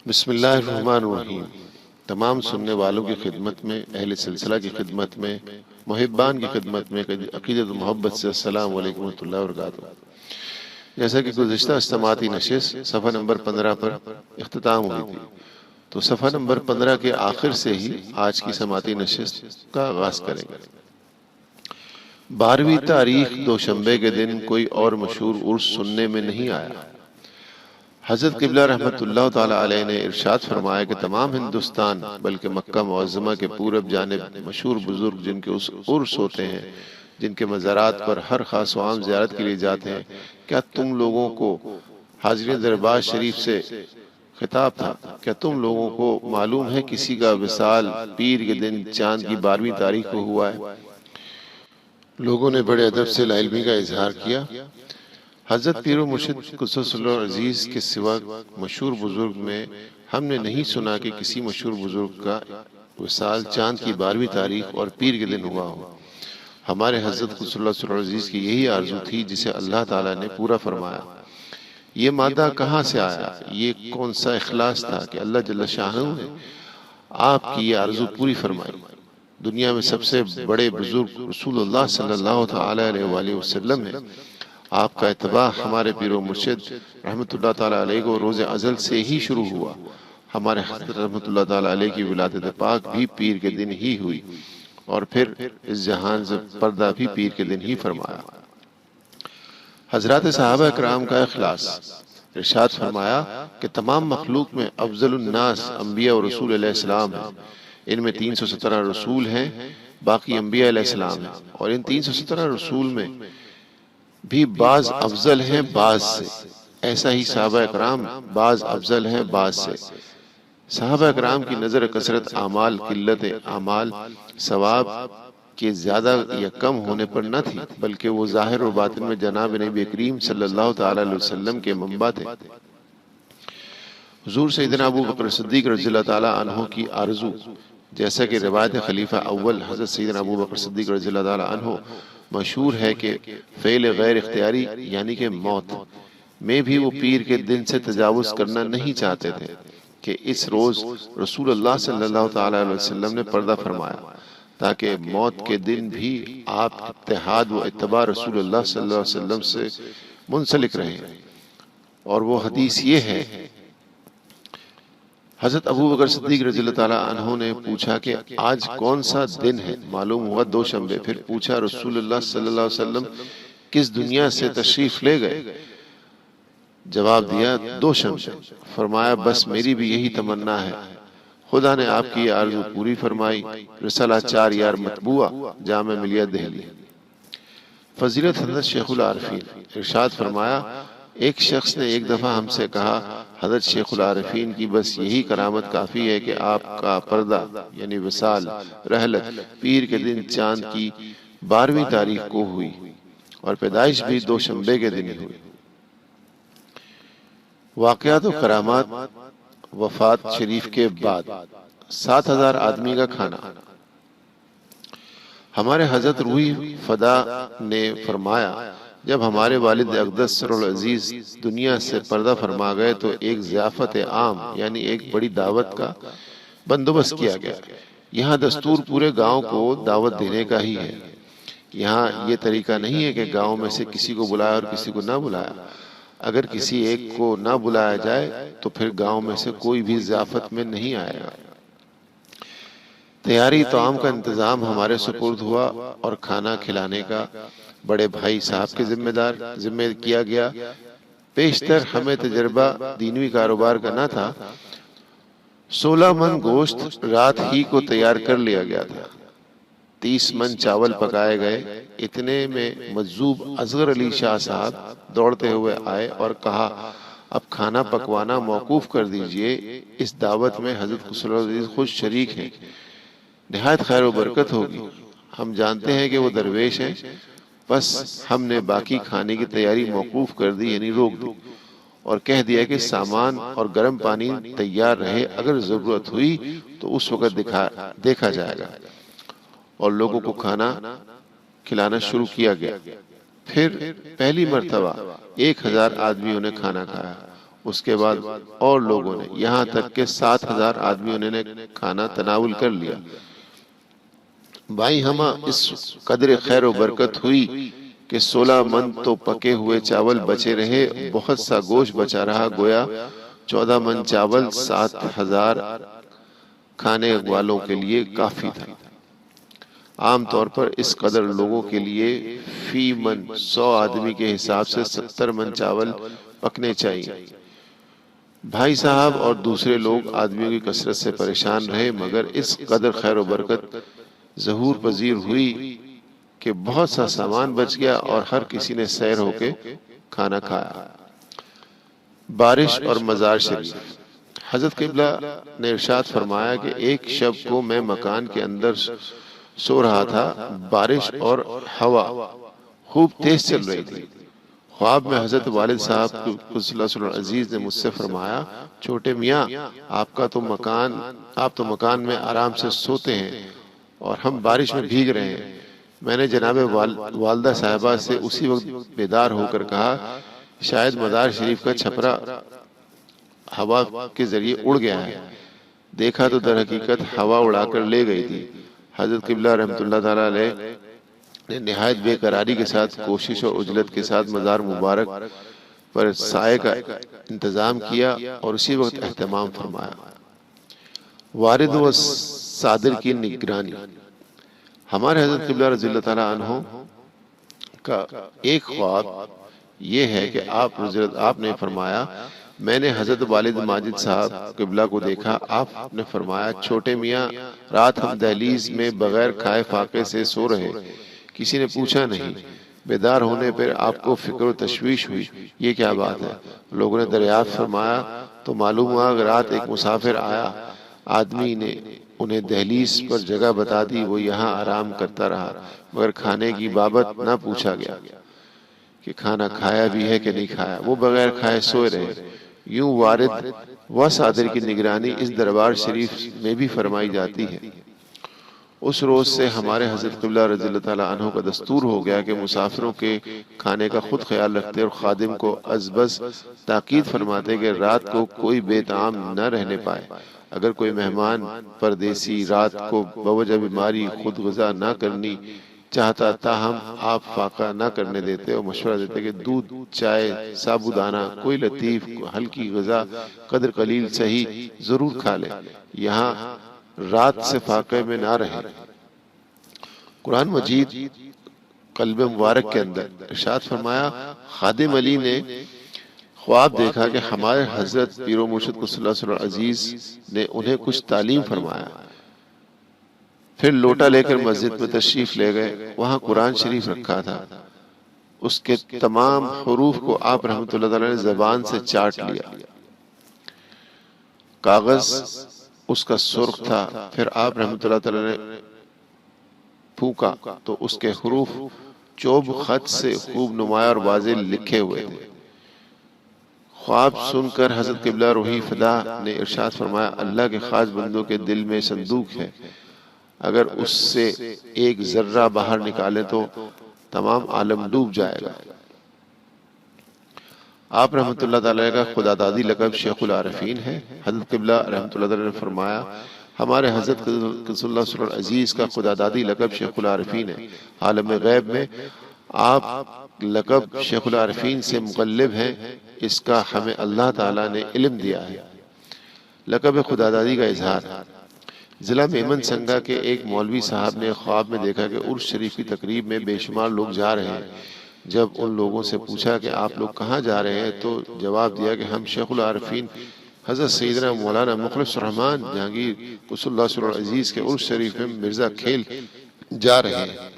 بسم اللہ الرحمن الرحیم۔ تمام سننے والوں کی خدمت میں، اہل سلسلہ کی خدمت میں، محبان کی خدمت میں عقیدت و محبت سے السلام علیکم ورحمۃ اللہ وبرکاتہ۔ جیسا کہ گزشتہ اجتماعی نشست صفحہ نمبر 15 پر اختتام ہوئی تھی، تو صفحہ نمبر 15 کے آخر سے ہی آج کی سماعتی نشست کا آغاز کریں گے۔ 12ویں تاریخ دوشنبے کے دن کوئی اور مشہور عرس سننے میں نہیں آیا۔ حضرت قبلہ رحمۃ اللہ تعالی علیہ نے ارشاد فرمایا کہ تمام ہندوستان بلکہ مکہ معظمہ کے پورب جانب مشہور بزرگ جن کے عرس ہوتے ہیں، جن کے مزارات پر ہر خاص و عام زیارت کے لیے جاتے ہیں، کیا تم لوگوں کو حاضرین دربار شریف سے خطاب تھا، کیا تم لوگوں کو معلوم ہے کسی کا وصال پیر کے دن چاند کی 12ویں تاریخ کو ہوا ہے؟ لوگوں نے بڑے ادب سے لا علمی کا اظہار کیا۔ حضرت پیر و مرشد قدس اللہ عزیز کے سوا مشہور بزرگ میں ہم نے نہیں سنا کہ کسی مشہور بزرگ کا وصال چاند کی 12ویں تاریخ اور پیر کے دن ہوا ہو۔ ہمارے حضرت قدس اللہ عزیز کی یہی آرزو تھی جسے اللہ تعالیٰ نے پورا فرمایا۔ یہ مادہ کہاں سے آیا؟ یہ کون سا اخلاص تھا کہ اللہ جل شانہ نے آپ کی یہ آرزو پوری فرمائی؟ دنیا میں سب سے بڑے بزرگ رسول اللہ صلی اللہ تعالیٰ علیہ وآلہ وسلم ہے۔ آپ کا اتباع ہمارے پیر و مرشد رحمۃ اللہ تعالیٰ علیہ کو روز ازل سے ہی شروع ہوا۔ ہمارے حضرت رحمۃ اللہ تعالیٰ علیہ کی ولادت پاک بھی پیر کے دن ہی ہوئی، اور پھر اس جہان سے پردہ بھی پیر کے دن ہی فرمایا۔ حضرات صحابہ کرام کا اخلاص، ارشاد فرمایا کہ تمام مخلوق میں افضل الناس انبیاء و رسول علیہ السلام ہیں۔ ان میں 317 رسول ہیں، باقی انبیاء علیہ السلام ہیں، اور ان 317 رسول میں بھی بعض افضل ہیں بعض سے۔ ایسا ہی صحابہ اکرام بعض افضل ہیں بعض سے۔ صحابہ اکرام کی نظر کثرت اعمال، قلت اعمال، ثواب کے زیادہ یا کم ہونے پر نہ تھی، بلکہ وہ ظاہر و باطن میں جناب نبی کریم صلی اللہ تعالی علیہ وسلم کے منبع تھے۔ حضور سیدنا ابو بکر صدیق رضی اللہ تعالی عنہ کی آرزو، جیسا کہ روایت خلیفہ اول حضرت سیدنا ابو بکر صدیق رضی اللہ تعالی عنہ مشہور ہے کہ فعل غیر اختیاری یعنی کہ موت میں بھی وہ پیر کے دن سے تجاوز کرنا نہیں چاہتے تھے کہ اس روز رسول اللہ صلی اللہ تعالی علیہ وسلم نے پردہ فرمایا، تاکہ موت کے دن بھی آپ اتحاد و اتباع رسول اللہ صلی اللہ علیہ وسلم سے منسلک رہیں۔ اور وہ حدیث یہ ہے، حضرت ابو بکر صدیق رضی اللہ تعالیٰ عنہ نے پوچھا کہ آج کون سا دن ہے؟ معلوم ہوا دوشنبے۔ پھر پوچھا رسول اللہ صلی اللہ علیہ وسلم کس دنیا سے تشریف لے گئے؟ جواب دیا دوشنبے۔ فرمایا بس میری بھی یہی تمنا ہے، خدا نے آپ کی یہ آرزو پوری فرمائی۔ رسالہ 4 یار مطبوعہ، جامع ملیہ دہلی۔ فضیلت حضرت شیخ العارفین، ارشاد فرمایا ایک شخص نے ایک دفعہ ہم سے کہا حضرت شیخ العارفین کی بس یہی کرامت کافی ہے کہ آپ کا پردہ یعنی وصال رحلت پیر کے دن چاند کی 12ویں تاریخ کو ہوئی، اور پیدائش بھی دوشنبے کے دن ہوئی۔ واقعات و کرامات۔ وفات شریف کے بعد 7000 آدمی کا کھانا۔ ہمارے حضرت روحی فدا نے فرمایا جب ہمارے والد اقدس سر العزیز دنیا سے پردہ فرما گئے تو ایک ضیافت عام یعنی ایک بڑی دعوت کا بندوبست کیا گیا۔ یہاں دستور پورے گاؤں کو دعوت دینے کا ہی ہے۔ یہاں یہ طریقہ نہیں ہے کہ گاؤں میں سے کسی کو بلایا اور کسی کو نہ بلایا۔ اگر کسی ایک کو نہ بلایا جائے تو پھر گاؤں میں سے کوئی بھی ضیافت میں نہیں آئے گا۔ تیاری طعام کا انتظام ہمارے سپرد ہوا اور کھانا کھلانے کا بڑے بھائی صاحب کے ذمہ کیا گیا۔ پیشتر ہمیں تجربہ دینوی کاروبار کا نہ تھا۔ 16 من گوشت رات ہی کو تیار کر لیا گیا تھا۔ 30 من چاول پکائے گئے۔ اتنے میں مجذوب اصغر علی شاہ صاحب دوڑتے ہوئے آئے اور کہا اب کھانا پکوانا موقوف کر دیجئے، اس دعوت میں حضرت قدس العزیز خود شریک ہیں، نہایت خیر و برکت ہوگی۔ ہم جانتے ہیں کہ وہ درویش ہیں، بس ہم نے باقی کھانے کی تیاری موقوف کر دی یعنی روک دی، اور کہہ دیا کہ سامان اور گرم پانی تیار رہے، اگر ضرورت ہوئی تو اس وقت دیکھا جائے گا۔ اور لوگوں کو کھانا کھلانا شروع کیا گیا۔ پھر پہلی مرتبہ 1000 آدمیوں نے کھانا کھایا، اس کے بعد اور لوگوں نے، یہاں تک کہ 7,000 آدمیوں نے کھانا تناول کر لیا۔ بھائی ہمہ اس قدر خیر و برکت ہوئی کہ 16 من تو پکے ہوئے چاول بچے رہے، بہت سا گوشت بچا رہا، گویا 14 من چاول 7,000 کھانے والوں کے لیے کافی تھا۔ عام طور پر اس قدر لوگوں کے لیے فی من 100 آدمی کے حساب سے 70 من چاول پکنے چاہیے۔ بھائی صاحب اور دوسرے لوگ آدمیوں کی کثرت سے پریشان رہے، مگر اس قدر خیر و برکت ظہور پذیر ہوئی کہ بہت سا سامان بچ گیا اور ہر کسی نے سیر ہو کے کھانا کھایا۔ بارش اور مزار شریف۔ حضرت قبلہ نے ارشاد فرمایا کہ ایک شب کو میں مکان کے اندر سو رہا تھا، بارش اور ہوا خوب تیز چل رہی تھی۔ خواب میں حضرت والد صاحب قدس اللہ سرور عزیز نے مجھ سے فرمایا، چھوٹے میاں آپ تو مکان میں آرام سے سوتے ہیں اور ہم بارش میں بھیگ رہے ہیں۔ میں نے جناب والدہ صاحبہ سے اسی وقت بیدار ہو کر کہا، شاید مزار شریف کا چھپرا ہوا کے ذریعے اڑ گیا ہے۔ دیکھا تو در حقیقت ہوا اڑا کر لے گئی تھی۔ حضرت قبلہ رحمۃ اللہ تعالیٰ علیہ نے نہایت بے قراری کے ساتھ کوشش اور عجلت کے ساتھ مزار مبارک پر سائے کا انتظام کیا اور اسی وقت اہتمام فرمایا۔ وارد و صادر کی نگرانی۔ ہمارے حضرت قبلہ رضی اللہ تعالیٰ عنہ کا ایک خواب یہ ہے کہ آپ نے فرمایا، میں نے حضرت والد ماجد صاحب قبلہ کو دیکھا۔ آپ نے فرمایا، چھوٹے میاں رات ہم دہلیز میں بغیر کھائے فاقے سے سو رہے، کسی نے پوچھا نہیں۔ بیدار ہونے پر آپ کو فکر و تشویش ہوئی، یہ کیا بات ہے؟ لوگوں نے دریافت فرمایا تو معلوم ہوا کہ رات ایک مسافر آیا، آدمی نے انہیں دہلیز پر جگہ بتا دی، وہ یہاں آرام کرتا رہا، مگر کھانے کی بابت نہ پوچھا گیا کہ کھانا کھایا بھی ہے کہ نہیں کھایا، وہ بغیر کھائے سوئے رہے۔ یوں وارد و صادر کی نگرانی اس دربار شریف میں بھی فرمائی جاتی ہے۔ اس روز سے ہمارے حضرت قبلہ رضی اللہ تعالیٰ عنہ کا دستور ہو گیا کہ مسافروں کے کھانے کا خود خیال رکھتے اور خادم کو ازبز تاکید فرماتے کہ رات کو کوئی بے طعام نہ رہنے پائے۔ اگر کوئی مہمان پردیسی رات کو بوجہ بیماری خود غذا نہ کرنی چاہتا، تاہم آپ فاقہ نہ کرنے دیتے اور مشورہ دیتے کہ دودھ، چائے، سابودانہ، کوئی لطیف ہلکی غذا قدر قلیل صحیح ضرور کھا لے، یہاں رات سے فاقے میں نہ رہے۔ قرآن مجید قلب مبارک کے اندر ارشاد فرمایا، خادم علی نے خواب دیکھا کہ ہمارے حضرت پیر و مرشد قدس اللہ سرور عزیز نے انہیں کچھ تعلیم فرمایا، پھر لوٹا لے کر مسجد میں تشریف لے گئے۔ وہاں قرآن شریف رکھا تھا، اس کے تمام حروف کو آپ رحمۃ اللہ تعالیٰ نے زبان سے چاٹ لیا۔ کاغذ اس کا سرخ تھا، پھر آپ رحمۃ اللہ تعالیٰ نے پھونکا تو اس کے حروف چوب خط سے خوب نمایاں اور واضح لکھے ہوئے تھے۔ خواب سن کر حضرت قبلہ روحی فدا نے ارشاد فرمایا، اللہ کے خاص بندوں کے دل میں صندوق ہے، اگر اس سے ایک ذرہ باہر نکالے تو تمام عالم ڈوب جائے گا۔ آپ رحمۃ اللہ تعالیٰ کا خدا دادی لقب شیخ العارفین ہے۔ حضرت قبلہ رحمۃ اللہ تعالیٰ نے فرمایا، ہمارے حضرت قدس اللہ سرور عزیز کا خدا دادی لقب شیخ العارفین ہے۔ عالم غیب میں آپ لقب شیخ العارفین سے مقلب ہیں، اس کا ہمیں اللہ تعالیٰ نے علم دیا ہے۔ لقب خدا دادی کا اظہار۔ ضلع میمن سنگا کے ایک مولوی صاحب نے خواب میں دیکھا کہ عرس شریف کی تقریب میں بے شمار لوگ جا رہے ہیں۔ جب ان لوگوں سے پوچھا کہ آپ لوگ کہاں جا رہے ہیں تو جواب دیا کہ ہم شیخ العارفین حضرت سیدنا مولانا مخلص الرحمن جہانگیر قدس اللہ سرور عزیز کے عرس شریف میں مرزا کھیل جا رہے ہیں۔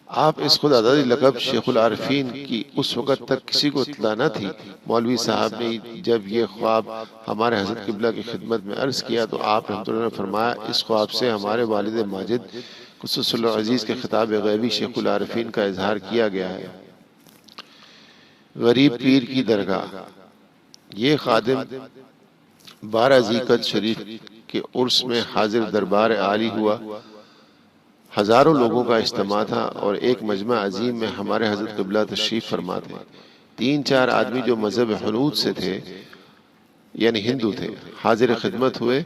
آپ اس خدا دادی لقب شیخ العارفین کی اس وقت تک کسی کو اطلاع نہ تھی۔ مولوی صاحب نے جب یہ خواب ہمارے حضرت قبلہ کی خدمت میں عرض کیا تو آپ رحمۃ اللہ نے فرمایا، اس خواب سے ہمارے والد ماجد قدس اللہ عزیز کے خطاب غیبی شیخ العارفین کا اظہار کیا گیا ہے۔ غریب پیر کی درگاہ۔ یہ خادم 12 ذیقعد شریف کے عرس میں حاضر دربار عالی ہوا۔ ہزاروں لوگوں کا اجتماع تھا اور ایک مجمع عظیم میں ہمارے حضرت قبلہ تشریف فرما تھے۔ 3 4 آدمی جو مذہب حنوت سے تھے یعنی ہندو تھے حاضر خدمت ہوئے.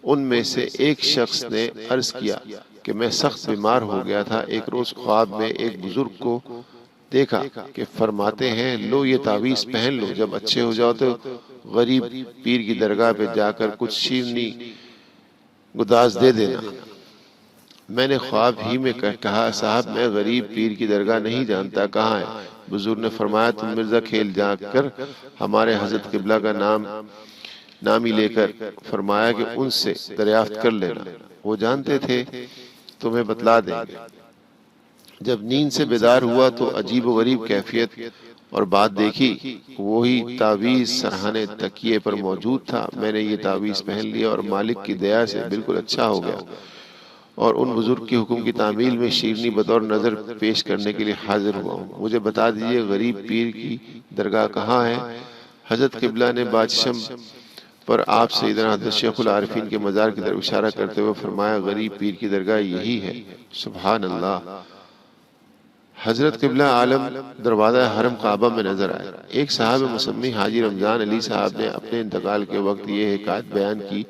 ان میں سے ایک شخص نے عرض کیا کہ میں سخت بیمار ہو گیا تھا. ایک روز خواب میں ایک بزرگ کو دیکھا کہ فرماتے ہیں لو یہ تعویذ پہن لو، جب اچھے ہو جاؤ تو غریب پیر کی درگاہ پہ جا کر کچھ شیرنی گداز دے دینا. میں نے خواب ہی میں کہا صاحب میں غریب پیر کی درگاہ نہیں جانتا، کہاں ہے؟ بزرگ نے فرمایا تم مرزا کھیل جا کر ہمارے حضرت قبلہ کا نامی لے کر فرمایا کہ ان سے دریافت کر لینا، وہ جانتے تھے تمہیں بتلا دیں گے. جب نیند سے بیدار ہوا تو عجیب و غریب کیفیت اور بات دیکھی. وہی تعویذ سرہانے تکیے پر موجود تھا. میں نے یہ تعویذ پہن لیا اور مالک کی دیا سے بالکل اچھا ہو گیا اور ان بزرگ کی حکم کی تعمیل میں شیرنی بطور نظر پیش کرنے کے لیے حاضر ہوا ہوں. مجھے بتا دیجئے غریب پیر کی درگاہ کہاں ہے؟ حضرت قبلہ نے بادشم پر آپ سیدنا حضرت شیخ العارفین کے مزار کی طرف اشارہ کرتے ہوئے فرمایا غریب پیر کی درگاہ یہی ہے. سبحان اللہ. حضرت قبلہ عالم دروازہ حرم کعبہ میں نظر آئے. ایک صاحب مسمی حاجی رمضان علی صاحب نے اپنے انتقال کے وقت یہ حکایت بیان کی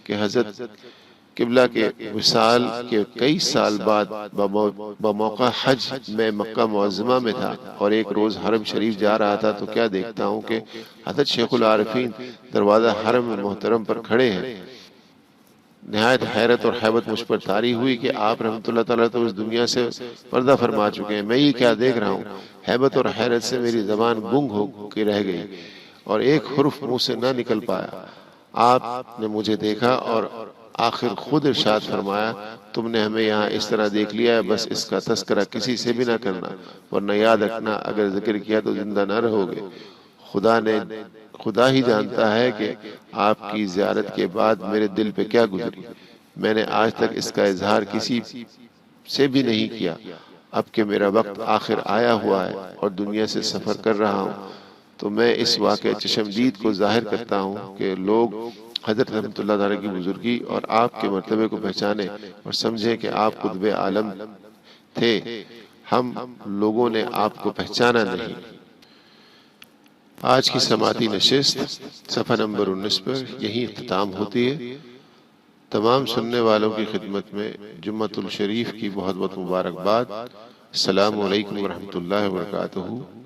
کہ حضرت قبلہ کے وصال کے کئی سال بعد بموقع حج میں مکہ معظمہ میں تھا اور ایک روز حرم شریف جا رہا تھا تو کیا دیکھتا ہوں کہ حضرت شیخ العارفین دروازہ حرم محترم پر کھڑے ہیں. نہایت حیرت اور حیبت مجھ پر طاری ہوئی کہ آپ رحمت اللہ تعالیٰ تو اس دنیا سے پردہ فرما چکے ہیں، میں یہ کیا دیکھ رہا ہوں؟ حیبت اور حیرت سے میری زبان گنگ ہو کے رہ گئی اور ایک حرف منہ سے نہ نکل پایا. آپ نے مجھے دیکھا اور آخر خود ارشاد فرمایا تم نے ہمیں یہاں اس طرح دیکھ لیا ہے، بس اس کا تذکرہ کسی سے بھی نہ کرنا ورنہ یاد رکھنا اگر ذکر کیا تو زندہ نہ رہو گے. خدا ہی جانتا ہے کہ آپ کی زیارت کے بعد میرے دل پہ کیا گزری. میں نے آج تک اس کا اظہار کسی سے بھی نہیں کیا. اب کہ میرا وقت آخر آیا ہوا ہے اور دنیا سے سفر کر رہا ہوں تو میں اس واقع چشمدید کو ظاہر کرتا ہوں کہ لوگ حضرت رحمت اللہ تعالیٰ کی بزرگی اور آپ کے مرتبے کو پہچانے اور سمجھیں کہ آپ قطب عالم تھے. ہم لوگوں نے آپ کو پہچانا نہیں. آج کی سماعتی نشست صفحہ نمبر 19 پر یہی اختتام ہوتی ہے. تمام سننے والوں کی خدمت میں جمعۃ الشریف کی بہت بہت مبارکباد. السلام علیکم ورحمۃ اللہ وبرکاتہ.